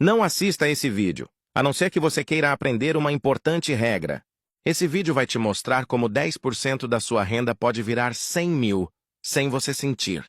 Não assista a esse vídeo, a não ser que você queira aprender uma importante regra. Esse vídeo vai te mostrar como 10% da sua renda pode virar 100 mil, sem você sentir.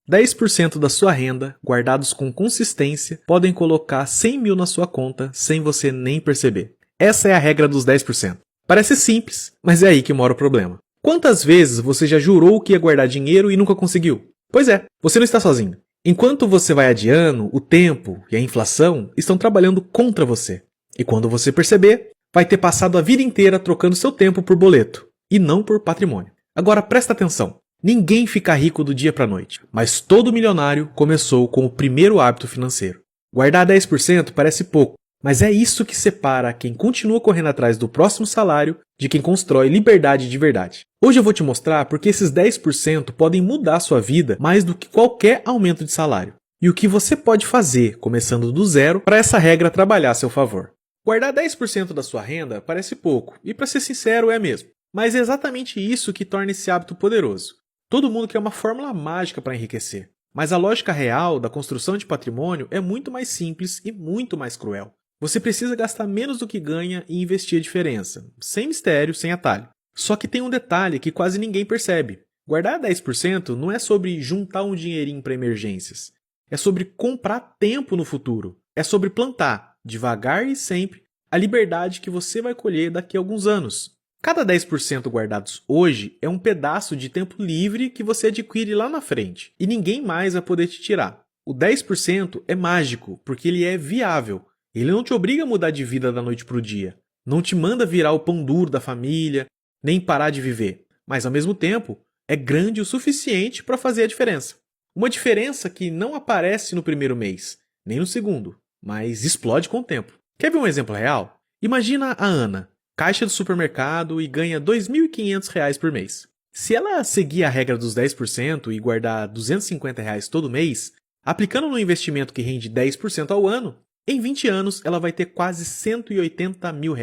10% da sua renda, guardados com consistência, podem colocar 100 mil na sua conta sem você nem perceber. Essa é a regra dos 10%. Parece simples, mas é aí que mora o problema. Quantas vezes você já jurou que ia guardar dinheiro e nunca conseguiu? Pois é, você não está sozinho. Enquanto você vai adiando, o tempo e a inflação estão trabalhando contra você. E quando você perceber, vai ter passado a vida inteira trocando seu tempo por boleto, e não por patrimônio. Agora presta atenção. Ninguém fica rico do dia para a noite, mas todo milionário começou com o primeiro hábito financeiro. Guardar 10% parece pouco, mas é isso que separa quem continua correndo atrás do próximo salário de quem constrói liberdade de verdade. Hoje eu vou te mostrar porque esses 10% podem mudar a sua vida mais do que qualquer aumento de salário. E o que você pode fazer, começando do zero, para essa regra trabalhar a seu favor. Guardar 10% da sua renda parece pouco, e para ser sincero é mesmo. Mas é exatamente isso que torna esse hábito poderoso. Todo mundo quer uma fórmula mágica para enriquecer. Mas a lógica real da construção de patrimônio é muito mais simples e muito mais cruel. Você precisa gastar menos do que ganha e investir a diferença, sem mistério, sem atalho. Só que tem um detalhe que quase ninguém percebe. Guardar 10% não é sobre juntar um dinheirinho para emergências. É sobre comprar tempo no futuro. É sobre plantar, devagar e sempre, a liberdade que você vai colher daqui a alguns anos. Cada 10% guardados hoje é um pedaço de tempo livre que você adquire lá na frente. E ninguém mais vai poder te tirar. O 10% é mágico, porque ele é viável. Ele não te obriga a mudar de vida da noite para o dia. Não te manda virar o pão duro da família, nem parar de viver. Mas, ao mesmo tempo, é grande o suficiente para fazer a diferença. Uma diferença que não aparece no primeiro mês, nem no segundo, mas explode com o tempo. Quer ver um exemplo real? Imagina a Ana, caixa do supermercado e ganha R$ 2.500 por mês. Se ela seguir a regra dos 10% e guardar R$ 250 todo mês, aplicando no investimento que rende 10% ao ano, em 20 anos ela vai ter quase R$ 180 mil.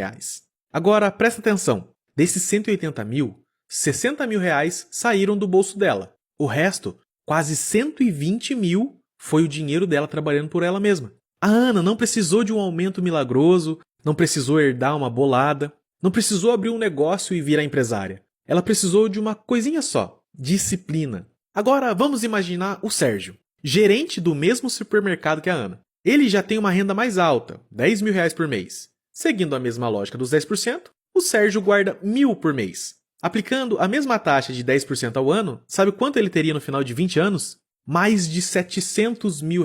Agora, presta atenção. Desses 180 mil, R$ 60 mil saíram do bolso dela. O resto, quase 120 mil, foi o dinheiro dela trabalhando por ela mesma. A Ana não precisou de um aumento milagroso, não precisou herdar uma bolada, não precisou abrir um negócio e virar empresária. Ela precisou de uma coisinha só, disciplina. Agora vamos imaginar o Sérgio, gerente do mesmo supermercado que a Ana. Ele já tem uma renda mais alta, R$ 10 mil por mês. Seguindo a mesma lógica dos 10%, o Sérgio guarda R$ 1.000 por mês. Aplicando a mesma taxa de 10% ao ano, sabe quanto ele teria no final de 20 anos? Mais de R$ 700 mil.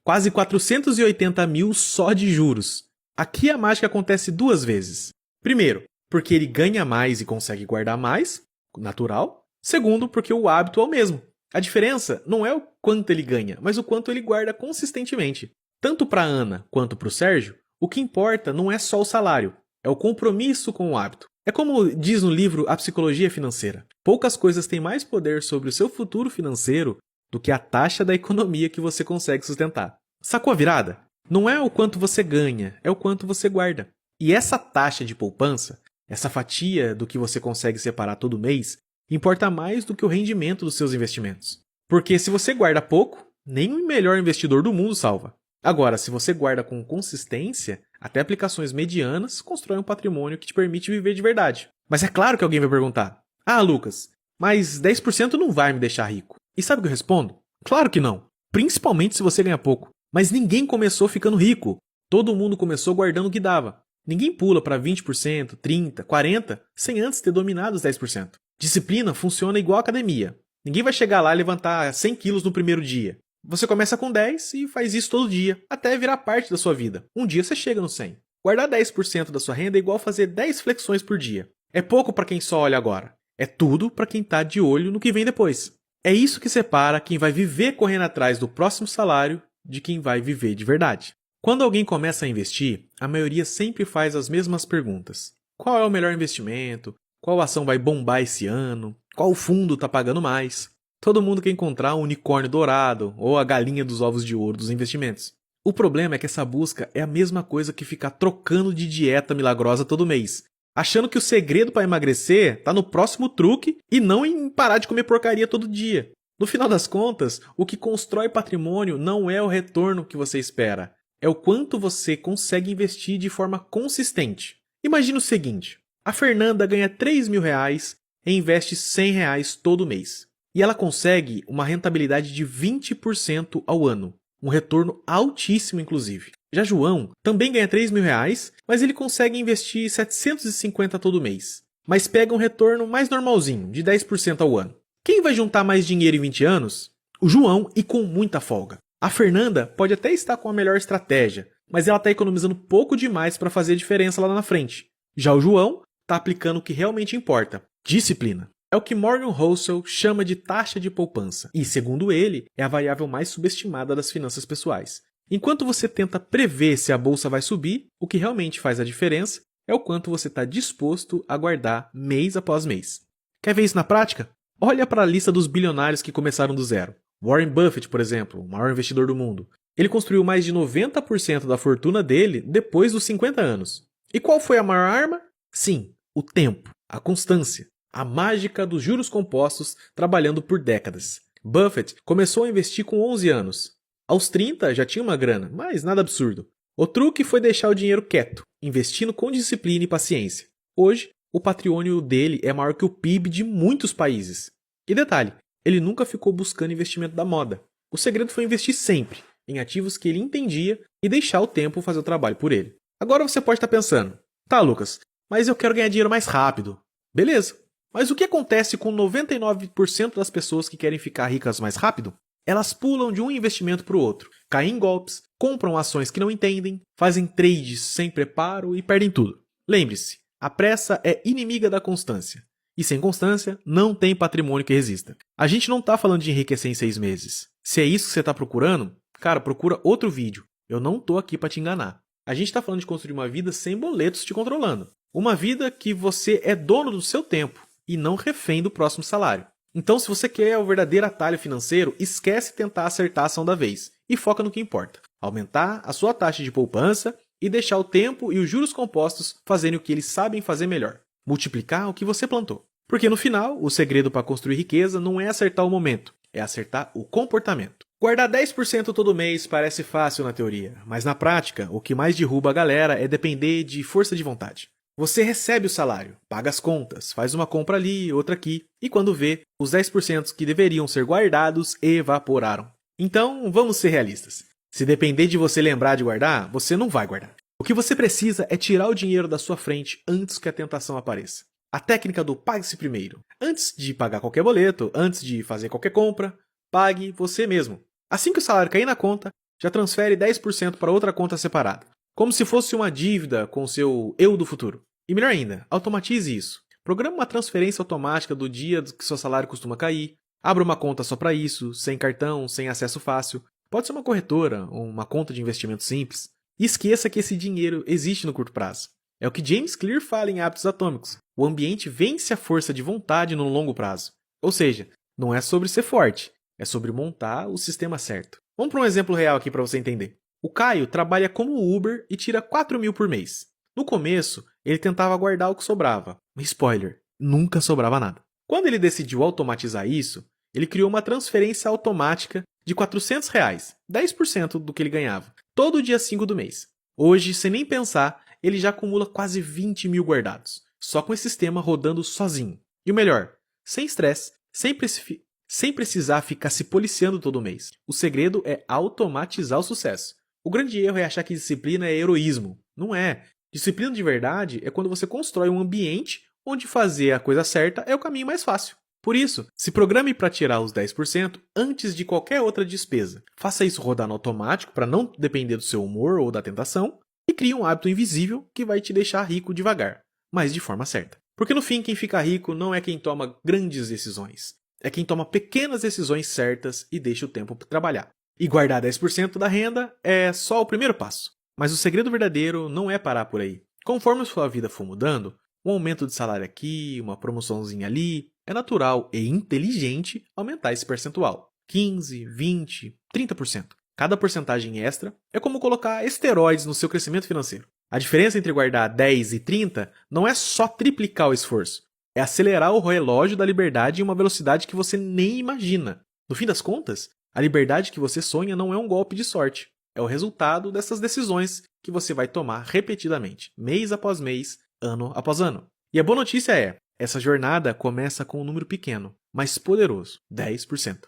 Quase 480 mil só de juros. Aqui a mágica acontece duas vezes. Primeiro, porque ele ganha mais e consegue guardar mais, natural. Segundo, porque o hábito é o mesmo. A diferença não é o quanto ele ganha, mas o quanto ele guarda consistentemente. Tanto para a Ana quanto para o Sérgio, o que importa não é só o salário, é o compromisso com o hábito. É como diz no livro A Psicologia Financeira. Poucas coisas têm mais poder sobre o seu futuro financeiro do que a taxa da economia que você consegue sustentar. Sacou a virada? Não é o quanto você ganha, é o quanto você guarda. E essa taxa de poupança, essa fatia do que você consegue separar todo mês, importa mais do que o rendimento dos seus investimentos. Porque se você guarda pouco, nem o melhor investidor do mundo salva. Agora, se você guarda com consistência, até aplicações medianas constroem um patrimônio que te permite viver de verdade. Mas é claro que alguém vai perguntar: ah, Lucas, mas 10% não vai me deixar rico. E sabe o que eu respondo? Claro que não. Principalmente se você ganha pouco. Mas ninguém começou ficando rico. Todo mundo começou guardando o que dava. Ninguém pula para 20%, 30%, 40% sem antes ter dominado os 10%. Disciplina funciona igual academia. Ninguém vai chegar lá e levantar 100 quilos no primeiro dia. Você começa com 10 e faz isso todo dia, até virar parte da sua vida. Um dia você chega no 100. Guardar 10% da sua renda é igual fazer 10 flexões por dia. É pouco para quem só olha agora. É tudo para quem está de olho no que vem depois. É isso que separa quem vai viver correndo atrás do próximo salário de quem vai viver de verdade. Quando alguém começa a investir, a maioria sempre faz as mesmas perguntas. Qual é o melhor investimento? Qual ação vai bombar esse ano? Qual fundo está pagando mais? Todo mundo quer encontrar o unicórnio dourado ou a galinha dos ovos de ouro dos investimentos. O problema é que essa busca é a mesma coisa que ficar trocando de dieta milagrosa todo mês, achando que o segredo para emagrecer está no próximo truque e não em parar de comer porcaria todo dia. No final das contas, o que constrói patrimônio não é o retorno que você espera, é o quanto você consegue investir de forma consistente. Imagina o seguinte, a Fernanda ganha R$ 3.000 e investe R$ 100 todo mês. E ela consegue uma rentabilidade de 20% ao ano. Um retorno altíssimo, inclusive. Já João também ganha R$ 3.000, mas ele consegue investir 750 todo mês. Mas pega um retorno mais normalzinho, de 10% ao ano. Quem vai juntar mais dinheiro em 20 anos? O João, e com muita folga. A Fernanda pode até estar com a melhor estratégia, mas ela está economizando pouco demais para fazer a diferença lá na frente. Já o João está aplicando o que realmente importa, disciplina. É o que Morgan Housel chama de taxa de poupança, e, segundo ele, é a variável mais subestimada das finanças pessoais. Enquanto você tenta prever se a bolsa vai subir, o que realmente faz a diferença é o quanto você está disposto a guardar mês após mês. Quer ver isso na prática? Olha para a lista dos bilionários que começaram do zero. Warren Buffett, por exemplo, o maior investidor do mundo. Ele construiu mais de 90% da fortuna dele depois dos 50 anos. E qual foi a maior arma? Sim, o tempo, a constância, a mágica dos juros compostos trabalhando por décadas. Buffett começou a investir com 11 anos. Aos 30 já tinha uma grana, mas nada absurdo. O truque foi deixar o dinheiro quieto, investindo com disciplina e paciência. Hoje, o patrimônio dele é maior que o PIB de muitos países. E detalhe, ele nunca ficou buscando investimento da moda. O segredo foi investir sempre em ativos que ele entendia e deixar o tempo fazer o trabalho por ele. Agora você pode estar pensando, tá, Lucas, mas eu quero ganhar dinheiro mais rápido. Beleza, mas o que acontece com 99% das pessoas que querem ficar ricas mais rápido? Elas pulam de um investimento para o outro, caem em golpes, compram ações que não entendem, fazem trades sem preparo e perdem tudo. Lembre-se, a pressa é inimiga da constância. E sem constância, não tem patrimônio que resista. A gente não está falando de enriquecer em 6 meses. Se é isso que você está procurando, cara, procura outro vídeo. Eu não estou aqui para te enganar. A gente está falando de construir uma vida sem boletos te controlando. Uma vida que você é dono do seu tempo e não refém do próximo salário. Então, se você quer o verdadeiro atalho financeiro, esquece tentar acertar a ação da vez e foca no que importa. Aumentar a sua taxa de poupança e deixar o tempo e os juros compostos fazerem o que eles sabem fazer melhor. Multiplicar o que você plantou. Porque no final, o segredo para construir riqueza não é acertar o momento, é acertar o comportamento. Guardar 10% todo mês parece fácil na teoria, mas na prática, o que mais derruba a galera é depender de força de vontade. Você recebe o salário, paga as contas, faz uma compra ali, outra aqui, e quando vê, os 10% que deveriam ser guardados evaporaram. Então, vamos ser realistas. Se depender de você lembrar de guardar, você não vai guardar. O que você precisa é tirar o dinheiro da sua frente antes que a tentação apareça. A técnica do pague-se primeiro. Antes de pagar qualquer boleto, antes de fazer qualquer compra, pague você mesmo. Assim que o salário cair na conta, já transfere 10% para outra conta separada. Como se fosse uma dívida com o seu eu do futuro. E melhor ainda, automatize isso. Programe uma transferência automática do dia que seu salário costuma cair. Abra uma conta só para isso, sem cartão, sem acesso fácil. Pode ser uma corretora ou uma conta de investimento simples. E esqueça que esse dinheiro existe no curto prazo. É o que James Clear fala em Hábitos Atômicos. O ambiente vence a força de vontade no longo prazo. Ou seja, não é sobre ser forte, é sobre montar o sistema certo. Vamos para um exemplo real aqui para você entender. O Caio trabalha como Uber e tira 4 mil por mês. No começo, ele tentava guardar o que sobrava. Spoiler, nunca sobrava nada. Quando ele decidiu automatizar isso, ele criou uma transferência automática de R$400, 10% do que ele ganhava, todo dia 5 do mês. Hoje, sem nem pensar, ele já acumula quase 20 mil guardados, só com esse sistema rodando sozinho. E o melhor, sem estresse, sem precisar ficar se policiando todo mês. O segredo é automatizar o sucesso. O grande erro é achar que disciplina é heroísmo. Não é. Disciplina de verdade é quando você constrói um ambiente onde fazer a coisa certa é o caminho mais fácil. Por isso, se programe para tirar os 10% antes de qualquer outra despesa. Faça isso rodar no automático para não depender do seu humor ou da tentação e crie um hábito invisível que vai te deixar rico devagar, mas de forma certa. Porque no fim, quem fica rico não é quem toma grandes decisões. É quem toma pequenas decisões certas e deixa o tempo para trabalhar. E guardar 10% da renda é só o primeiro passo. Mas o segredo verdadeiro não é parar por aí. Conforme sua vida for mudando, um aumento de salário aqui, uma promoçãozinha ali, é natural e inteligente aumentar esse percentual. 15, 20, 30%. Cada porcentagem extra é como colocar esteroides no seu crescimento financeiro. A diferença entre guardar 10 e 30 não é só triplicar o esforço. É acelerar o relógio da liberdade em uma velocidade que você nem imagina. No fim das contas, a liberdade que você sonha não é um golpe de sorte. É o resultado dessas decisões que você vai tomar repetidamente, mês após mês, ano após ano. E a boa notícia é, essa jornada começa com um número pequeno, mas poderoso, 10%.